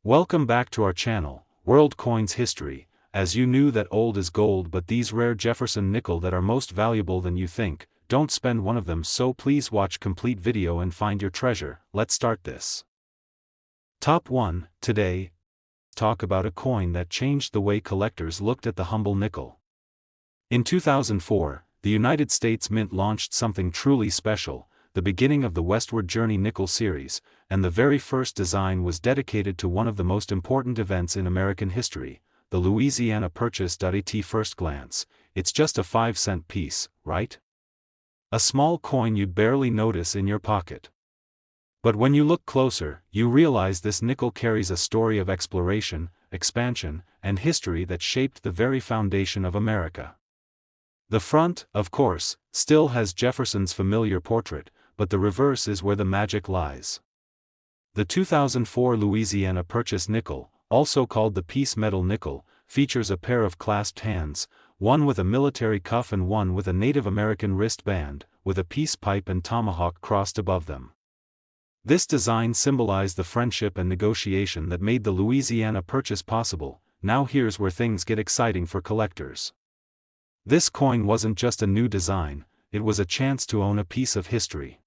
Welcome back to our channel, World Coins History. As you knew that old is gold, but these rare Jefferson nickel that are most valuable than you think, don't spend one of them, so please watch complete video and find your treasure. Let's start this. Top 1. Today, talk about a coin that changed the way collectors looked at the humble nickel. In 2004, the United States Mint launched something truly special, the beginning of the Westward Journey nickel series, and the very first design was dedicated to one of the most important events in American history, the Louisiana Purchase. At first glance, it's just a 5-cent piece, right? A small coin you'd barely notice in your pocket. But when you look closer, you realize this nickel carries a story of exploration, expansion, and history that shaped the very foundation of America. The front, of course, still has Jefferson's familiar portrait, but the reverse is where the magic lies. The 2004 Louisiana Purchase nickel, also called the piece metal nickel, features a pair of clasped hands, one with a military cuff and one with a Native American wristband, with a peace pipe and tomahawk crossed above them. This design symbolized the friendship and negotiation that made the Louisiana Purchase possible. Now here's where things get exciting for collectors. This coin wasn't just a new design, it was a chance to own a piece of history.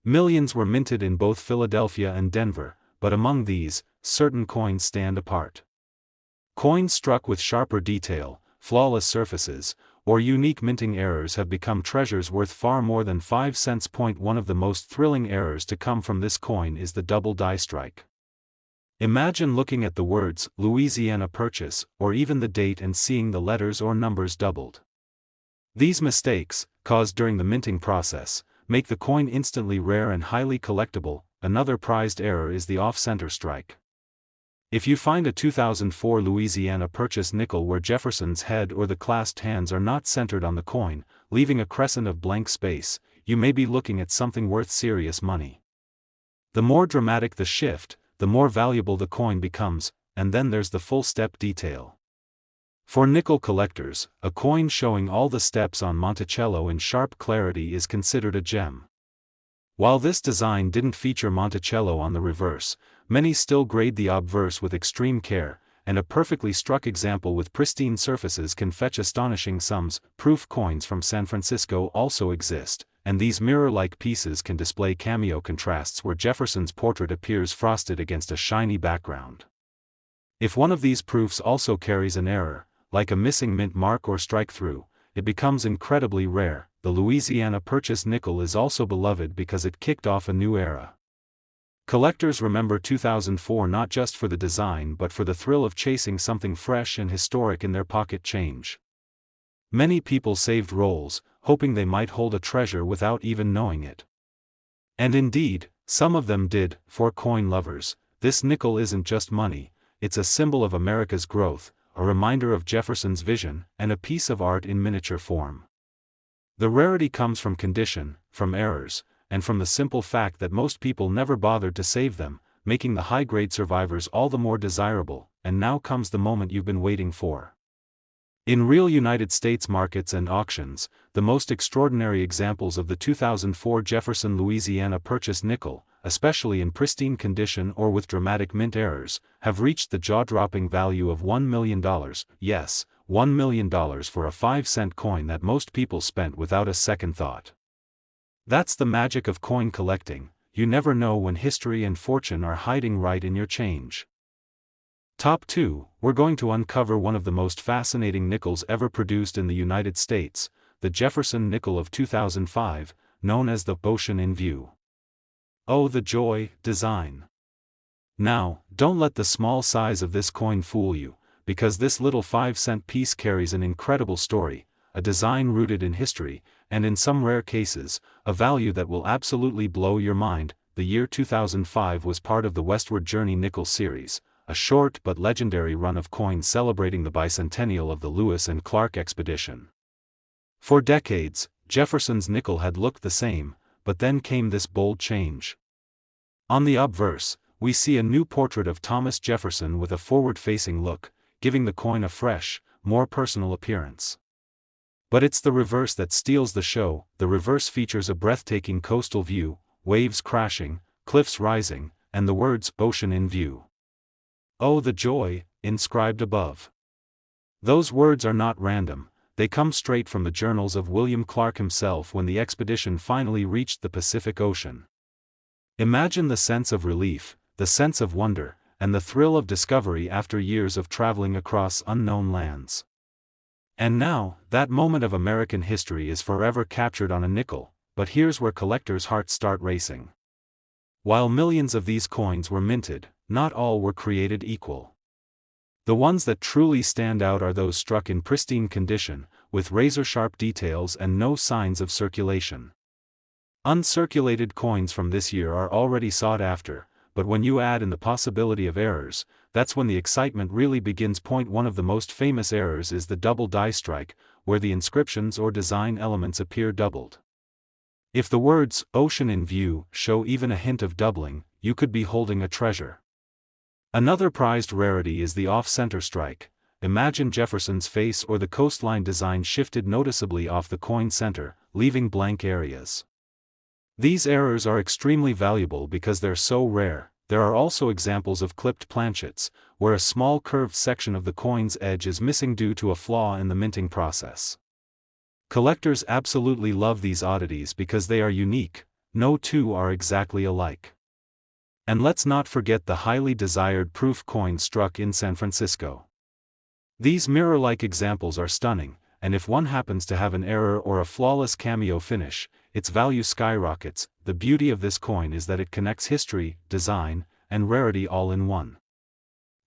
Millions were minted in both Philadelphia and Denver, but among these, certain coins stand apart. Coins struck with sharper detail, flawless surfaces, or unique minting errors have become treasures worth far more than 5 cents. One of the most thrilling errors to come from this coin is the double die strike. Imagine looking at the words Louisiana Purchase, or even the date, and seeing the letters or numbers doubled. These mistakes, caused during the minting process, make the coin instantly rare and highly collectible. Another prized error is the off-center strike. If you find a 2004 Louisiana Purchase nickel where Jefferson's head or the clasped hands are not centered on the coin, leaving a crescent of blank space, you may be looking at something worth serious money. The more dramatic the shift, the more valuable the coin becomes, and then there's the full step detail. For nickel collectors, a coin showing all the steps on Monticello in sharp clarity is considered a gem. While this design didn't feature Monticello on the reverse, many still grade the obverse with extreme care, and a perfectly struck example with pristine surfaces can fetch astonishing sums. Proof coins from San Francisco also exist, and these mirror-like pieces can display cameo contrasts where Jefferson's portrait appears frosted against a shiny background. If one of these proofs also carries an error, like a missing mint mark or strike-through, it becomes incredibly rare. The Louisiana Purchase nickel is also beloved because it kicked off a new era. Collectors remember 2004 not just for the design but for the thrill of chasing something fresh and historic in their pocket change. Many people saved rolls, hoping they might hold a treasure without even knowing it. And indeed, some of them did. For coin lovers, this nickel isn't just money, it's a symbol of America's growth, a reminder of Jefferson's vision, and a piece of art in miniature form. The rarity comes from condition, from errors, and from the simple fact that most people never bothered to save them, making the high-grade survivors all the more desirable. And now comes the moment you've been waiting for. In real United States markets and auctions, the most extraordinary examples of the 2004 Jefferson Louisiana Purchase nickel, especially in pristine condition or with dramatic mint errors, have reached the jaw-dropping value of $1 million. Yes, $1 million for a 5-cent coin that most people spent without a second thought. That's the magic of coin collecting. You never know when history and fortune are hiding right in your change. Top 2, we're going to uncover one of the most fascinating nickels ever produced in the United States, the Jefferson nickel of 2005, known as the Ocean in View. Oh, the joy, design. Now, don't let the small size of this coin fool you, because this little 5-cent piece carries an incredible story, a design rooted in history, and in some rare cases, a value that will absolutely blow your mind. The year 2005 was part of the Westward Journey nickel series, a short but legendary run of coins celebrating the bicentennial of the Lewis and Clark expedition. For decades, Jefferson's nickel had looked the same, but then came this bold change. On the obverse, we see a new portrait of Thomas Jefferson with a forward-facing look, giving the coin a fresh, more personal appearance. But it's the reverse that steals the show. The reverse features a breathtaking coastal view, waves crashing, cliffs rising, and the words "Ocean in View." Oh, the joy, inscribed above. Those words are not random, they come straight from the journals of William Clark himself when the expedition finally reached the Pacific Ocean. Imagine the sense of relief, the sense of wonder, and the thrill of discovery after years of traveling across unknown lands. And now, that moment of American history is forever captured on a nickel, but here's where collectors' hearts start racing. While millions of these coins were minted, not all were created equal. The ones that truly stand out are those struck in pristine condition, with razor-sharp details and no signs of circulation. Uncirculated coins from this year are already sought after, but when you add in the possibility of errors, that's when the excitement really begins. One of the most famous errors is the double die strike, where the inscriptions or design elements appear doubled. If the words "Ocean in View" show even a hint of doubling, you could be holding a treasure. Another prized rarity is the off-center strike. Imagine Jefferson's face or the coastline design shifted noticeably off the coin center, leaving blank areas. These errors are extremely valuable because they're so rare. There are also examples of clipped planchets, where a small curved section of the coin's edge is missing due to a flaw in the minting process. Collectors absolutely love these oddities because they are unique. No two are exactly alike. And let's not forget the highly desired proof coin struck in San Francisco. These mirror-like examples are stunning, and if one happens to have an error or a flawless cameo finish, its value skyrockets. The beauty of this coin is that it connects history, design, and rarity all in one.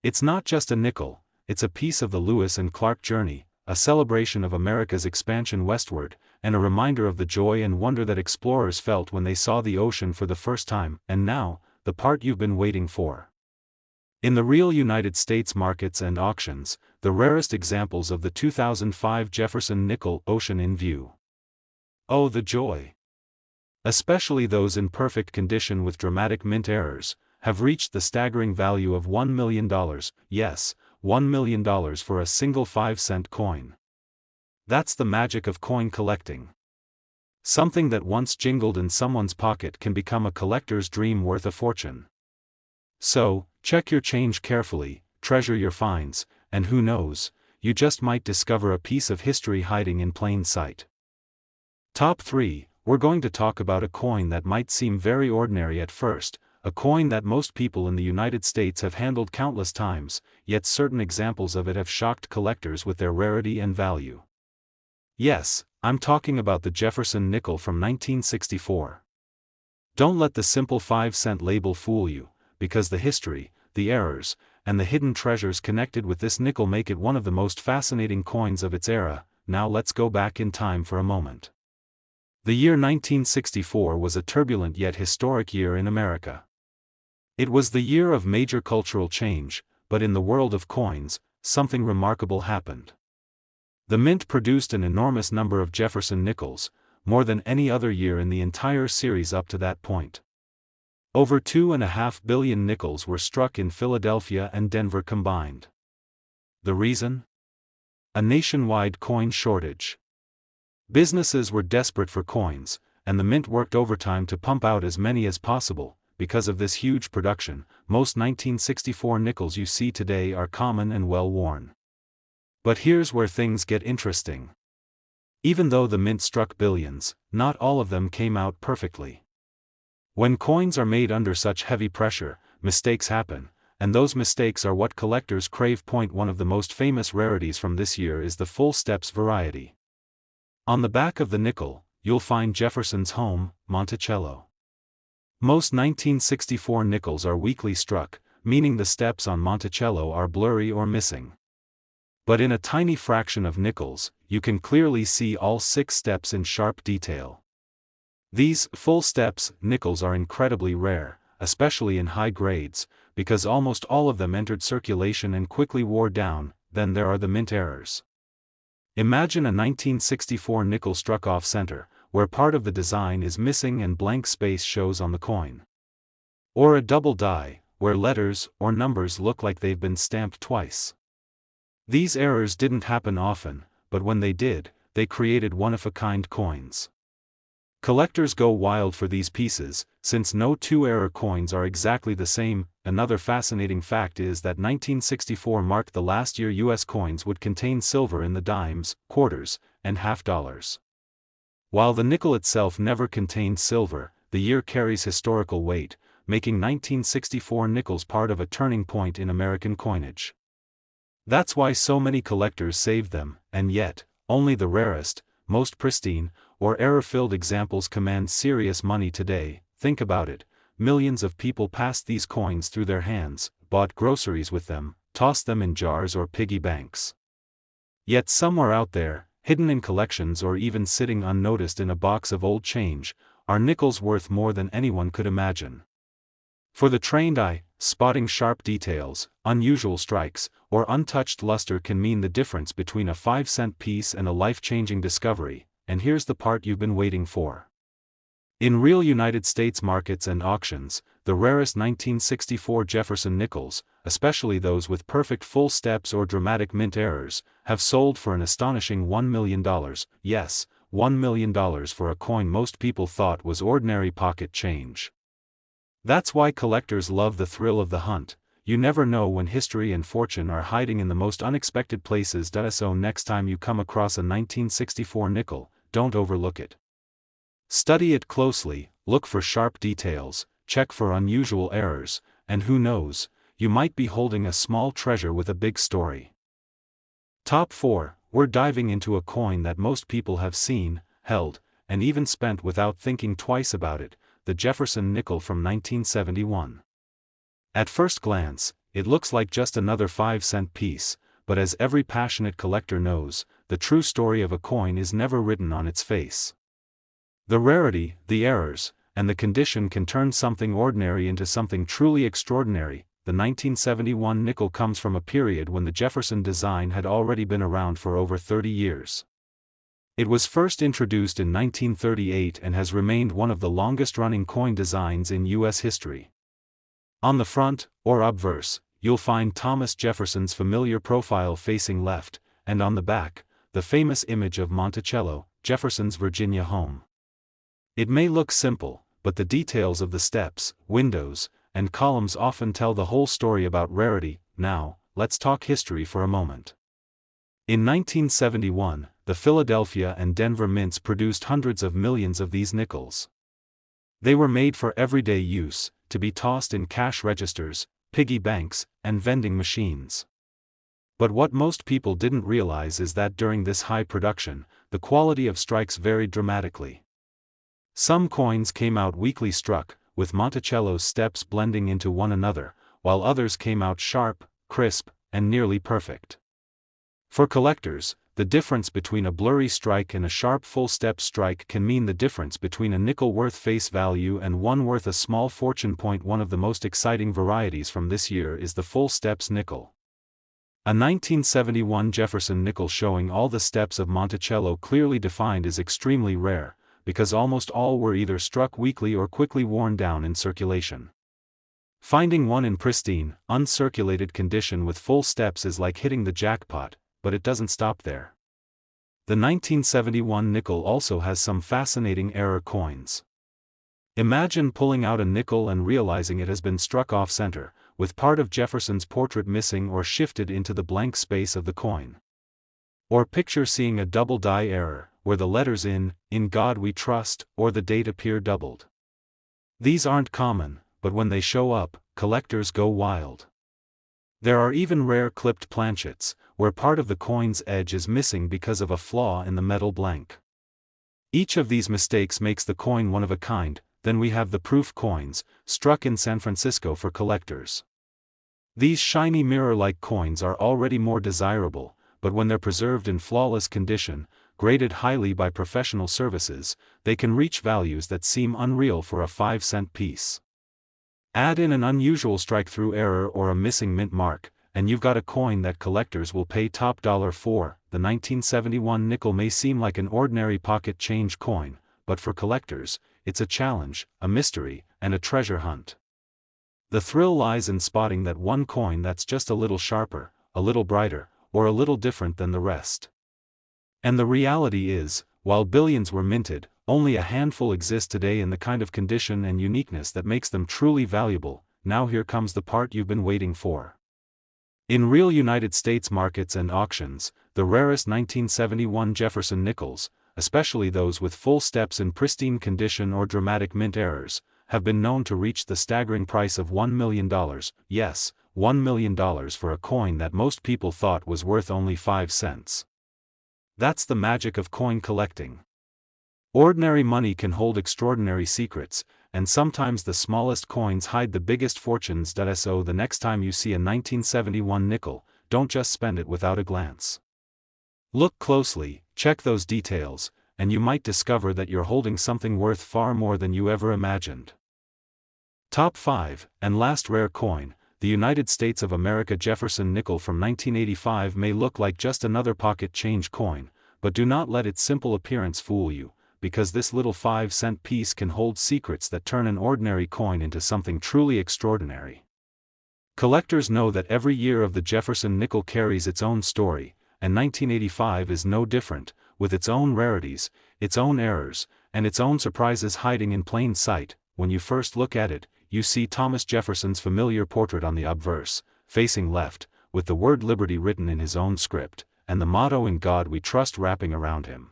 It's not just a nickel, it's a piece of the Lewis and Clark journey, a celebration of America's expansion westward, and a reminder of the joy and wonder that explorers felt when they saw the ocean for the first time. And now, the part you've been waiting for. In the real United States markets and auctions, the rarest examples of the 2005 Jefferson nickel Ocean in View. Oh, the joy! Especially those in perfect condition with dramatic mint errors, have reached the staggering value of $1 million, yes, $1 million for a single 5-cent coin. That's the magic of coin collecting. Something that once jingled in someone's pocket can become a collector's dream worth a fortune. So, check your change carefully, treasure your finds, and who knows, you just might discover a piece of history hiding in plain sight. Top 3, we're going to talk about a coin that might seem very ordinary at first, a coin that most people in the United States have handled countless times, yet certain examples of it have shocked collectors with their rarity and value. Yes, I'm talking about the Jefferson nickel from 1964. Don't let the simple 5-cent label fool you, because the history, the errors, and the hidden treasures connected with this nickel make it one of the most fascinating coins of its era. Now let's go back in time for a moment. The year 1964 was a turbulent yet historic year in America. It was the year of major cultural change, but in the world of coins, something remarkable happened. The mint produced an enormous number of Jefferson nickels, more than any other year in the entire series up to that point. Over 2.5 billion nickels were struck in Philadelphia and Denver combined. The reason? A nationwide coin shortage. Businesses were desperate for coins, and the mint worked overtime to pump out as many as possible. Because of this huge production, most 1964 nickels you see today are common and well worn. But here's where things get interesting. Even though the mint struck billions, not all of them came out perfectly. When coins are made under such heavy pressure, mistakes happen, and those mistakes are what collectors crave. One of the most famous rarities from this year is the full steps variety. On the back of the nickel, you'll find Jefferson's home, Monticello. Most 1964 nickels are weakly struck, meaning the steps on Monticello are blurry or missing. But in a tiny fraction of nickels, you can clearly see all 6 steps in sharp detail. These full steps nickels are incredibly rare, especially in high grades, because almost all of them entered circulation and quickly wore down. Then there are the mint errors. Imagine a 1964 nickel struck off center, where part of the design is missing and blank space shows on the coin. Or a double die, where letters or numbers look like they've been stamped twice. These errors didn't happen often, but when they did, they created one-of-a-kind coins. Collectors go wild for these pieces, since no two error coins are exactly the same. Another fascinating fact is that 1964 marked the last year US coins would contain silver in the dimes, quarters, and half dollars. While the nickel itself never contained silver, the year carries historical weight, making 1964 nickels part of a turning point in American coinage. That's why so many collectors saved them, and yet, only the rarest, most pristine, or error-filled examples command serious money today. Think about it, millions of people passed these coins through their hands, bought groceries with them, tossed them in jars or piggy banks. Yet somewhere out there, hidden in collections or even sitting unnoticed in a box of old change, are nickels worth more than anyone could imagine. For the trained eye, spotting sharp details, unusual strikes, or untouched luster can mean the difference between a 5-cent piece and a life-changing discovery, and here's the part you've been waiting for. In real United States markets and auctions, the rarest 1964 Jefferson nickels, especially those with perfect full steps or dramatic mint errors, have sold for an astonishing $1 million. Yes, $1 million for a coin most people thought was ordinary pocket change. That's why collectors love the thrill of the hunt. You never know when history and fortune are hiding in the most unexpected places. So next time you come across a 1964 nickel, don't overlook it. Study it closely, look for sharp details, check for unusual errors, and who knows, you might be holding a small treasure with a big story. Top 4, we're diving into a coin that most people have seen, held, and even spent without thinking twice about it, the Jefferson nickel from 1971. At first glance, it looks like just another 5-cent piece, but as every passionate collector knows, the true story of a coin is never written on its face. The rarity, the errors, and the condition can turn something ordinary into something truly extraordinary. The 1971 nickel comes from a period when the Jefferson design had already been around for over 30 years. It was first introduced in 1938 and has remained one of the longest-running coin designs in U.S. history. On the front, or obverse, you'll find Thomas Jefferson's familiar profile facing left, and on the back, the famous image of Monticello, Jefferson's Virginia home. It may look simple, but the details of the steps, windows, and columns often tell the whole story about rarity. Now, let's talk history for a moment. In 1971, the Philadelphia and Denver mints produced hundreds of millions of these nickels. They were made for everyday use, to be tossed in cash registers, piggy banks, and vending machines. But what most people didn't realize is that during this high production, the quality of strikes varied dramatically. Some coins came out weakly struck, with Monticello's steps blending into one another, while others came out sharp, crisp, and nearly perfect. For collectors, the difference between a blurry strike and a sharp full-step strike can mean the difference between a nickel worth face value and one worth a small fortune. One of the most exciting varieties from this year is the full steps nickel. A 1971 Jefferson nickel showing all the steps of Monticello clearly defined is extremely rare, because almost all were either struck weakly or quickly worn down in circulation. Finding one in pristine, uncirculated condition with full steps is like hitting the jackpot, but it doesn't stop there. The 1971 nickel also has some fascinating error coins. Imagine pulling out a nickel and realizing it has been struck off-center, with part of Jefferson's portrait missing or shifted into the blank space of the coin. Or picture seeing a double die error, where the letters "In God We Trust," or the date appear doubled. These aren't common, but when they show up, collectors go wild. There are even rare clipped planchets, where part of the coin's edge is missing because of a flaw in the metal blank. Each of these mistakes makes the coin one of a kind. Then we have the proof coins, struck in San Francisco for collectors. These shiny mirror-like coins are already more desirable, but when they're preserved in flawless condition, graded highly by professional services, they can reach values that seem unreal for a 5-cent piece. Add in an unusual strike-through error or a missing mint mark, and you've got a coin that collectors will pay top dollar for. The 1971 nickel may seem like an ordinary pocket change coin, but for collectors, it's a challenge, a mystery, and a treasure hunt. The thrill lies in spotting that one coin that's just a little sharper, a little brighter, or a little different than the rest. And the reality is, while billions were minted, Only a handful exist today in the kind of condition and uniqueness that makes them truly valuable. Now here comes the part you've been waiting for. In real United States markets and auctions, the rarest 1971 Jefferson nickels, especially those with full steps in pristine condition or dramatic mint errors, have been known to reach the staggering price of $1 million. Yes, $1 million for a coin that most people thought was worth only 5 cents. That's the magic of coin collecting. Ordinary money can hold extraordinary secrets, and sometimes the smallest coins hide the biggest fortunes. So the next time you see a 1971 nickel, don't just spend it without a glance. Look closely, check those details, and you might discover that you're holding something worth far more than you ever imagined. Top 5, and last rare coin, the United States of America Jefferson nickel from 1985 may look like just another pocket change coin, but do not let its simple appearance fool you, because this little 5-cent piece can hold secrets that turn an ordinary coin into something truly extraordinary. Collectors know that every year of the Jefferson nickel carries its own story, and 1985 is no different, with its own rarities, its own errors, and its own surprises hiding in plain sight. When you first look at it, you see Thomas Jefferson's familiar portrait on the obverse, facing left, with the word liberty written in his own script, and the motto "In God We Trust" wrapping around him.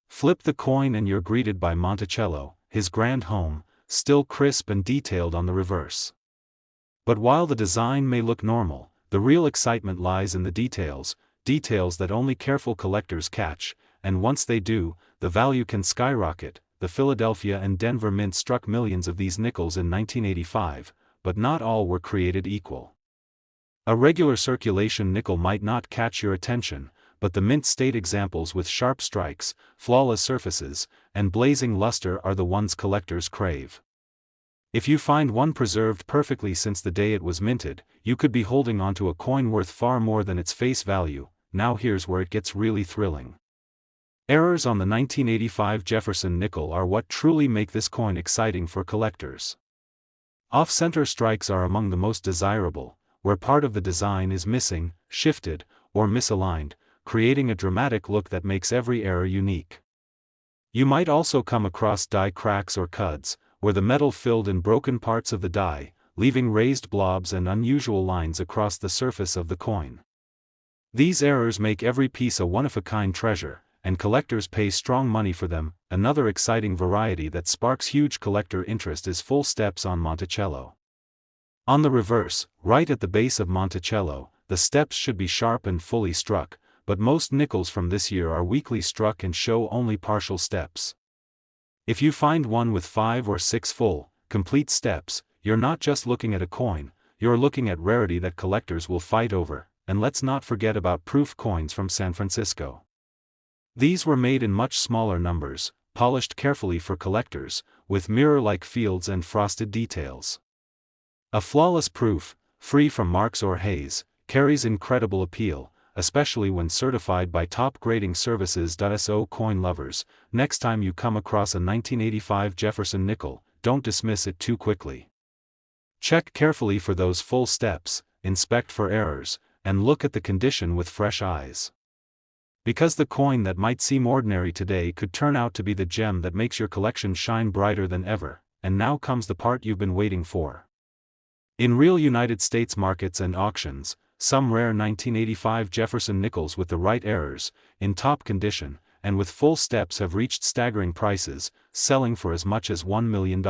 Flip the coin and you're greeted by Monticello, his grand home, still crisp and detailed on the reverse. But while the design may look normal, the real excitement lies in the details that only careful collectors catch, and once they do, the value can skyrocket. The Philadelphia and Denver Mint struck millions of these nickels in 1985, but not all were created equal. A regular circulation nickel might not catch your attention, but the mint state examples with sharp strikes, flawless surfaces, and blazing luster are the ones collectors crave. If you find one preserved perfectly since the day it was minted, you could be holding onto a coin worth far more than its face value. Now here's where it gets really thrilling. Errors on the 1985 Jefferson nickel are what truly make this coin exciting for collectors. Off-center strikes are among the most desirable, where part of the design is missing, shifted, or misaligned, creating a dramatic look that makes every error unique. You might also come across die cracks or cuds, where the metal filled in broken parts of the die, leaving raised blobs and unusual lines across the surface of the coin. These errors make every piece a one-of-a-kind treasure, and collectors pay strong money for them. Another exciting variety that sparks huge collector interest is full steps on Monticello. On the reverse, right at the base of Monticello, the steps should be sharp and fully struck, but most nickels from this year are weakly struck and show only partial steps. If you find one with 5 or 6 full, complete steps, you're not just looking at a coin, you're looking at rarity that collectors will fight over. And let's not forget about proof coins from San Francisco. These were made in much smaller numbers, polished carefully for collectors, with mirror-like fields and frosted details. A flawless proof, free from marks or haze, carries incredible appeal, especially when certified by top grading services. So coin lovers, next time you come across a 1985 Jefferson nickel, don't dismiss it too quickly. Check carefully for those full steps, inspect for errors, and look at the condition with fresh eyes. Because the coin that might seem ordinary today could turn out to be the gem that makes your collection shine brighter than ever. And now comes the part you've been waiting for. In real United States markets and auctions, some rare 1985 Jefferson nickels with the right errors, in top condition, and with full steps have reached staggering prices, selling for as much as $1 million.